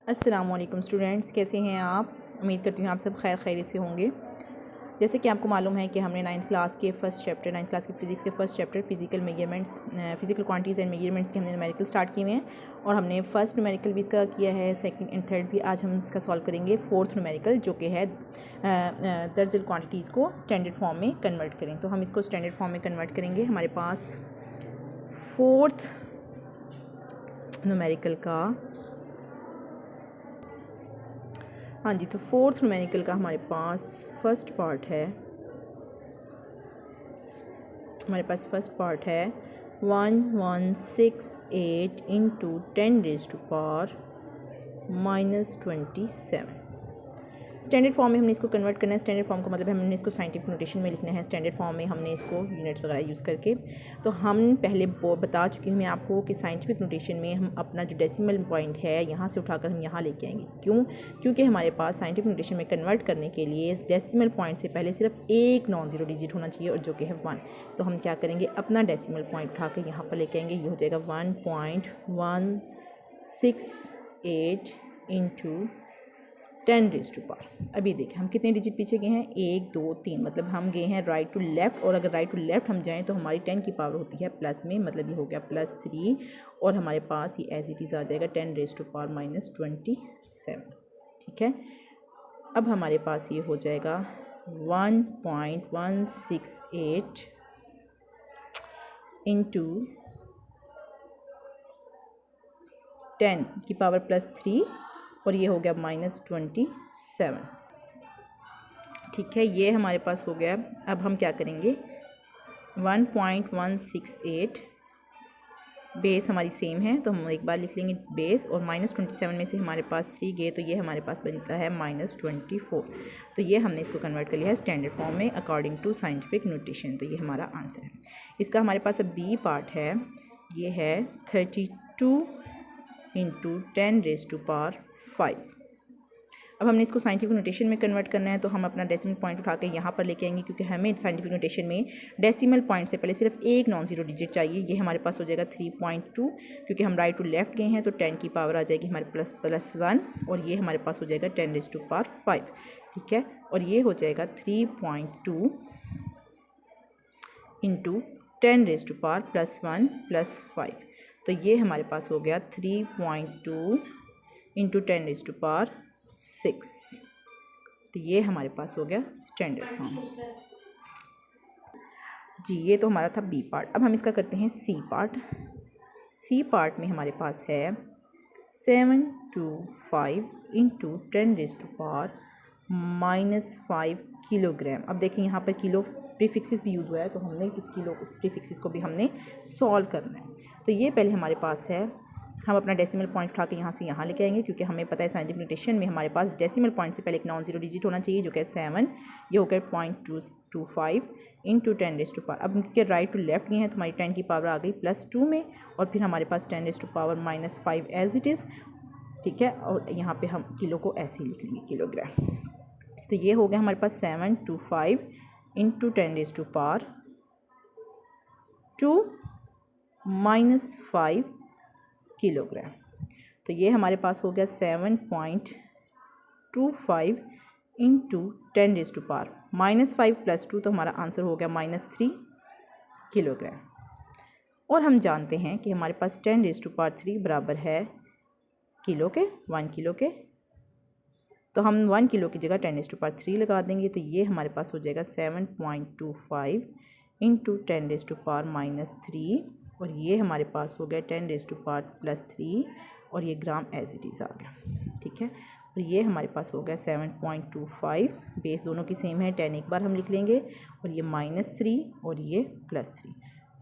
अस्सलाम वालेकुम स्टूडेंट्स, कैसे हैं आप। उम्मीद करती हूँ आप सब खैर खैरियत से होंगे। जैसे कि आपको मालूम है कि हमने नाइन्थ क्लास के फ़िज़िक्स के first chapter physical quantities and measurements के हमने न्यूमेरिकल स्टार्ट किए हुए हैं और हमने फर्स्ट न्यूमेरिकल भी इसका किया है, सेकंड एंड थर्ड भी आज हम इसका सॉल्व करेंगे। फोर्थ न्यूमेरिकल जो कि है दर्जन क्वांटिटीज़ को स्टैंडर्ड फॉर्म में कन्वर्ट करें, तो हम इसको स्टैंडर्ड फॉर्म में कन्वर्ट करेंगे। हमारे पास फोर्थ न्यूमेरिकल का तो फोर्थ न्यूमेरिकल का हमारे पास फर्स्ट पार्ट है 1168 इंटू 10⁻⁻27। स्टैंडर्ड फॉर्म में हमने इसको कन्वर्ट करना है। स्टैंडर्ड फॉर्म का मतलब है हमने इसको साइंटिफिक नोटेशन में लिखना है। स्टैंडर्ड फॉर्म में हमने इसको यूनिट्स वगैरह यूज़ करके, तो हम पहले बता चुकी हूँ मैं आपको कि साइंटिफिक नोटेशन में हम अपना जो डेसिमल पॉइंट है यहाँ से उठाकर हम यहाँ लेके आएंगे। क्योंकि हमारे पास साइंटिफिक नोटेशन में कन्वर्ट करने के लिए डेसिमल पॉइंट से पहले सिर्फ एक नॉन ज़ीरो डिजिट होना चाहिए और जो कि है 1। तो हम क्या करेंगे, अपना डेसिमल पॉइंट उठा कर यहाँ पर लेके आएंगे। ये हो जाएगा 1.168 इंटू 10⁻⁻। अभी देखें हम कितने डिजिट पीछे गए हैं, 1 2 3, मतलब हम गए हैं राइट टू लेफ़्ट। और अगर राइट टू लेफ़्ट हम जाएं तो हमारी 10 की पावर होती है प्लस में, मतलब ये हो गया +3 और हमारे पास ये एज इट इज़ आ जाएगा 10⁻⁻27। ठीक है, अब हमारे पास ये हो जाएगा 1.168 इंटू 10 की पावर +3 और ये हो गया -27। ठीक है, ये हमारे पास हो गया। अब हम क्या करेंगे, 1.168 बेस हमारी सेम है तो हम एक बार लिख लेंगे बेस, और -27 में से हमारे पास 3 गए तो ये हमारे पास बनता है -24। तो ये हमने इसको कन्वर्ट कर लिया है स्टैंडर्ड फॉर्म में अकॉर्डिंग टू साइंटिफिक नोटेशन। तो ये हमारा आंसर है। इसका हमारे पास अब बी पार्ट है, ये है 32 इंटू 10⁻⁵। अब हमने इसको साइंटिफिक नोटेशन में कन्वर्ट करना है, तो हम अपना डेसिमल पॉइंट उठा के यहाँ पर लेके आएंगे, क्योंकि हमें साइंटिफिक नोटेशन में डेसिमल पॉइंट से पहले सिर्फ एक नॉन ज़ीरो डिजिट चाहिए। ये हमारे पास हो जाएगा 3.2, क्योंकि हम राइट टू लेफ़्ट गए हैं तो 10 की पावर आ जाएगी हमारे +1 और ये हमारे पास हो जाएगा 10⁻⁵। ठीक है, और ये हो जाएगा 3.2 इंटू 10⁻+1 +5। तो ये हमारे पास हो गया 3.2 इंटू 10⁻⁶। तो ये हमारे पास हो गया स्टैंडर्ड फॉर्म। जी, ये तो हमारा था बी पार्ट। अब हम इसका करते हैं सी पार्ट। सी पार्ट में हमारे पास है 725 इंटू 10⁻⁻5 किलोग्राम। अब देखें यहाँ पर किलो प्रीफिक्सेस भी यूज़ हुआ है, तो हमने इस किलो प्रीफिक्सेस को भी हमने सॉल्व करना है। तो ये पहले हमारे पास है, हम अपना डेसिमल पॉइंट उठा के यहाँ से यहाँ लेके आएंगे, क्योंकि हमें पता है साइंटिफिक नोटेशन में हमारे पास डेसिमल पॉइंट से पहले एक नॉन ज़ीरो डिजिट होना चाहिए जो कि 7। ये हो गया 0.225 इंटू 10⁻। अब क्योंकि राइट टू लेफ़्ट गए हैं तो हमारी 10 की पावर आ गई +2 में, और फिर हमारे पास 10⁻⁻5 एज इट इज़। ठीक है, और यहाँ पे हम किलो को ऐसे ही लिख लेंगे, किलोग्राम। तो ये हो गया हमारे पास 725 इंटू 10⁻⁻5 किलोग्राम। तो ये हमारे पास हो गया 7.25 इंटू 10⁻⁻5 +2, तो हमारा आंसर हो गया -3 किलोग्राम। और हम जानते हैं कि हमारे पास 10⁻³ बराबर है किलो के, 1 किलो के। तो हम 1 किलो की जगह 10⁻³ लगा देंगे, तो ये हमारे पास हो जाएगा 7.25 इंटू 10⁻⁻3 और ये हमारे पास हो गया 10⁻+3 और ये ग्राम एज इट इज़ आ गया। ठीक है, और ये हमारे पास हो गया 7.25, बेस दोनों की सेम है, 10 एक बार हम लिख लेंगे और ये -3 और ये +3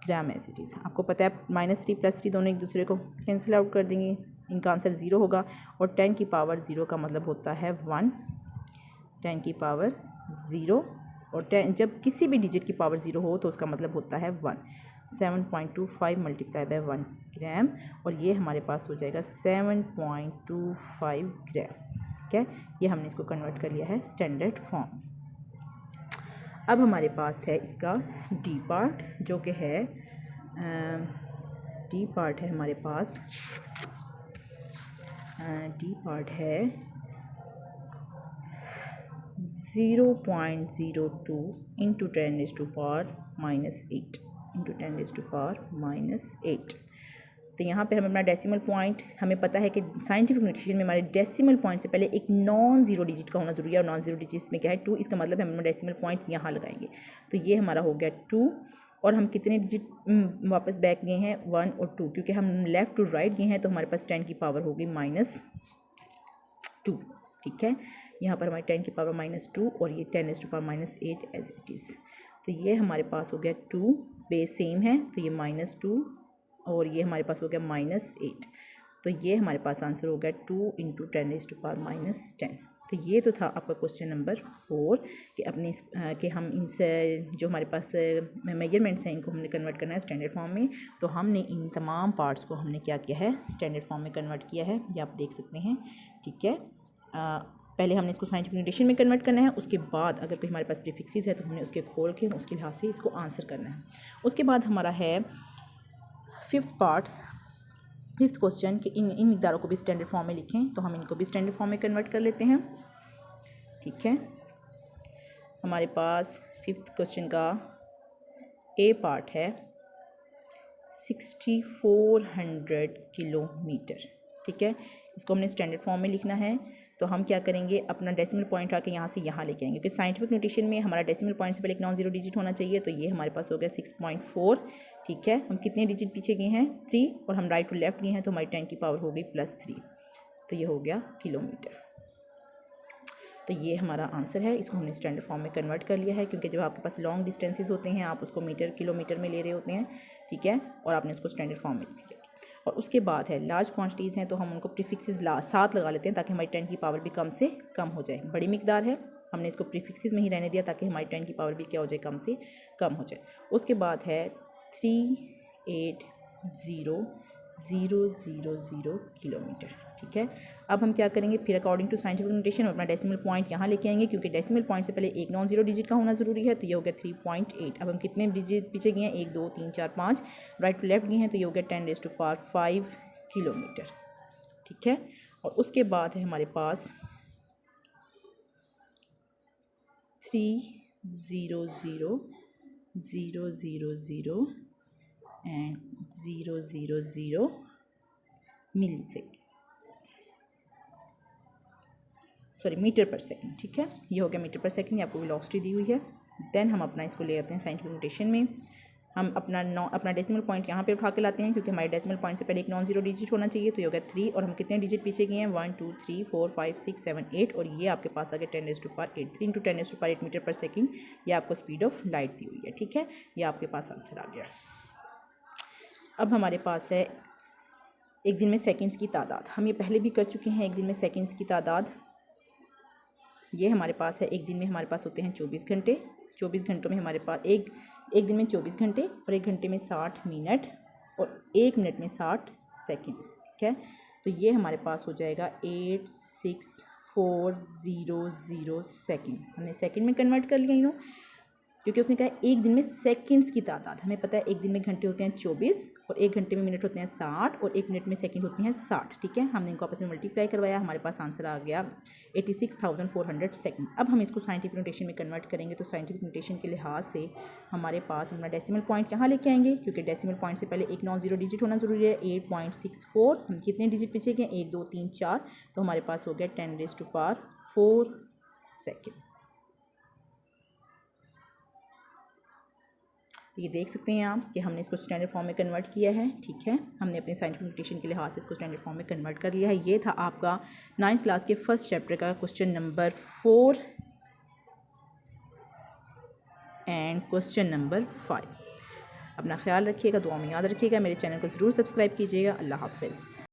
ग्राम एज इट इज़। आपको पता है -3 +3 दोनों एक दूसरे को कैंसिल आउट कर देंगे, इनका आंसर 0 होगा। और 10 की पावर 0 का मतलब होता है 1, 10 की पावर 0, और 10 जब किसी भी डिजिट की पावर 0 हो तो उसका मतलब होता है 1। 7.25 मल्टीप्लाई बाय 1 ग्राम, और ये हमारे पास हो जाएगा 7.25 ग्राम। ठीक है, ये हमने इसको कन्वर्ट कर लिया है स्टैंडर्ड फॉर्म। अब हमारे पास है इसका डी पार्ट, जो कि है डी पार्ट है हमारे पास डी पार्ट है 0.02 इंटू 10⁻⁻8 इंटू 10⁻⁻8। तो यहाँ पे हम अपना डेसिमल पॉइंट, हमें पता है कि साइंटिफिक नोटेशन में हमारे डेसिमल पॉइंट से पहले एक नॉन ज़ीरो डिजिट का होना ज़रूरी है, और नॉन ज़ीरो डिजिट में क्या है 2, इसका मतलब हम अपना डेसिमल पॉइंट यहाँ लगाएंगे। तो ये हमारा हो गया 2, और हम कितने डिजिट वापस बैक गए हैं 1 और 2, क्योंकि हम लेफ़्ट टू राइट गए हैं तो हमारे पास 10 की पावर होगी -2। ठीक है, यहाँ पर हमारी 10 की पावर -2 और ये 10⁻⁻8 एज इट इज़। तो ये हमारे पास हो गया 2, बेस सेम है तो ये -2 और ये हमारे पास हो गया -8। तो ये हमारे पास आंसर हो गया 2 इंटू 10⁻⁻10। तो ये तो था आपका क्वेश्चन नंबर 4 कि अपनी कि हम इनसे जो हमारे पास मेजरमेंट्स हैं इनको हमने कन्वर्ट करना है स्टैंडर्ड फॉर्म में। तो हमने इन तमाम पार्ट्स को हमने क्या किया है, स्टैंडर्ड फॉर्म में कन्वर्ट किया है, ये आप देख सकते हैं। ठीक है, पहले हमने इसको साइंटिफिक नोटेशन में कन्वर्ट करना है, उसके बाद अगर कोई हमारे पास प्रीफिक्सेस है तो हमने उसके खोल के उसके लिहाज से इसको आंसर करना है। उसके बाद हमारा है फिफ्थ क्वेश्चन कि इन मिक़दारों को भी स्टैंडर्ड फॉर्म में लिखें। तो हम इनको भी स्टैंडर्ड फॉर्म में कन्वर्ट कर लेते हैं। ठीक है, हमारे पास फिफ्थ क्वेश्चन का ए पार्ट है 6400 किलोमीटर। ठीक है, इसको हमने स्टैंडर्ड फॉर्म में लिखना है। तो हम क्या करेंगे, अपना डेसिमल पॉइंट आके यहाँ से यहाँ लेके आएंगे, क्योंकि साइंटिफिक नोटेशन में हमारा डेसिमल पॉइंट से पहले एक नॉन ज़ीरो डिजिट होना चाहिए। तो ये हमारे पास हो गया 6.4। ठीक है, हम कितने डिजिट पीछे गए हैं 3, और हम राइट टू लेफ्ट गए हैं तो हमारी 10 की पावर हो गई +3। तो ये हो गया किलोमीटर। तो ये हमारा आंसर है। इसको हमने स्टैंडर्ड फॉर्म में कन्वर्ट कर लिया है, क्योंकि जब आपके पास लॉन्ग डिस्टेंसेस होते हैं आप उसको मीटर किलोमीटर में ले रहे होते हैं। ठीक है, और आपने उसको स्टैंडर्ड फॉर्म में लिख लिया। और उसके बाद है लार्ज क्वांटिटीज़ हैं तो हम उनको प्रीफिक्सेस साथ लगा लेते हैं ताकि हमारी 10 की पावर भी कम से कम हो जाए। बड़ी मिकदार है, हमने इसको प्रीफिक्सेस में ही रहने दिया ताकि हमारी 10 की पावर भी क्या हो जाए, कम से कम हो जाए। उसके बाद है 380000 किलोमीटर। ठीक है, अब हम क्या करेंगे, फिर अकॉर्डिंग टू साइंटिफिक नोटेशन अपना डेसिमल पॉइंट यहाँ लेके आएंगे, क्योंकि डेसिमल पॉइंट से पहले एक नॉन ज़ीरो डिजिट का होना ज़रूरी है। तो ये हो गया 3.8। अब हम कितने डिजिट पीछे गए हैं, 1 2 3 4 5, राइट टू लेफ्ट गए हैं तो ये हो गया 10⁻5 किलोमीटर। ठीक है, और उसके बाद है हमारे पास 30000 एंड 000 मीटर पर सेकंड। ठीक है, ये हो गया मीटर पर सेकंड, आपको वेलोसिटी दी हुई है। देन हम अपना इसको ले आते हैं साइंटिफिक नोटेशन में। हम अपना डेसिमल पॉइंट यहाँ पे उठा के लाते हैं, क्योंकि हमारे डेसिमल पॉइंट से पहले एक नॉन ज़ीरो डिजिट होना चाहिए। तो ये हो गया 3, और हम कितने डिजिट पीछे गए हैं 1 2 3 4 5 6 7 8, और ये आपके पास आ गया 10⁻8। 3 × 10⁻8 मीटर पर सेकंड, ये आपको स्पीड ऑफ लाइट दी हुई है। ठीक है, ये आपके पास आंसर आ गया। अब हमारे पास है एक दिन में सेकेंड्स की तादाद। हम ये पहले भी कर चुके हैं, एक दिन में सेकेंड्स की तादाद। ये हमारे पास है, एक दिन में हमारे पास होते हैं 24 घंटे। 24 घंटों में हमारे पास एक दिन में 24 घंटे, और 1 घंटे में 60 मिनट, और 1 मिनट में 60 सेकंड। ठीक है, तो ये हमारे पास हो जाएगा 86400 सेकंड। हमने सेकंड में कन्वर्ट कर लिया, क्योंकि उसने कहा एक दिन में सेकंड्स की तादाद। हमें पता है एक दिन में घंटे होते हैं 24, और 1 घंटे में मिनट होते हैं 60, और 1 मिनट में सेकंड होती हैं 60। ठीक है, हमने इनको आपस में मल्टीप्लाई करवाया, हमारे पास आंसर आ गया 86,400 सेकंड। अब हम इसको साइंटिफिक नोटेशन में कन्वर्ट करेंगे। तो साइंटिफिक नोटेशन के लिहाज से हमारे पास अपना डेसिमल पॉइंट यहाँ लेके आएंगे, क्योंकि डेसिमल पॉइंट से पहले एक नॉन ज़ीरो डिजिट होना ज़रूरी है। 8.64, हम कितने डिजिट पीछे गए 1 2 3 4, तो हमारे पास हो गया 10⁻4 सेकेंड। तो ये देख सकते हैं आप कि हमने इसको स्टैंडर्ड फॉर्म में कन्वर्ट किया है। ठीक है, हमने अपने साइंटिफिक नोटेशन के लिहाज से इसको स्टैंडर्ड फॉर्म में कन्वर्ट कर लिया है। ये था आपका 9th क्लास के फर्स्ट चैप्टर का question number 4 and question number 5। अपना ख्याल रखिएगा, दुआ में याद रखिएगा, मेरे चैनल को ज़रूर सब्सक्राइब कीजिएगा। अल्लाह हाफ़िज़।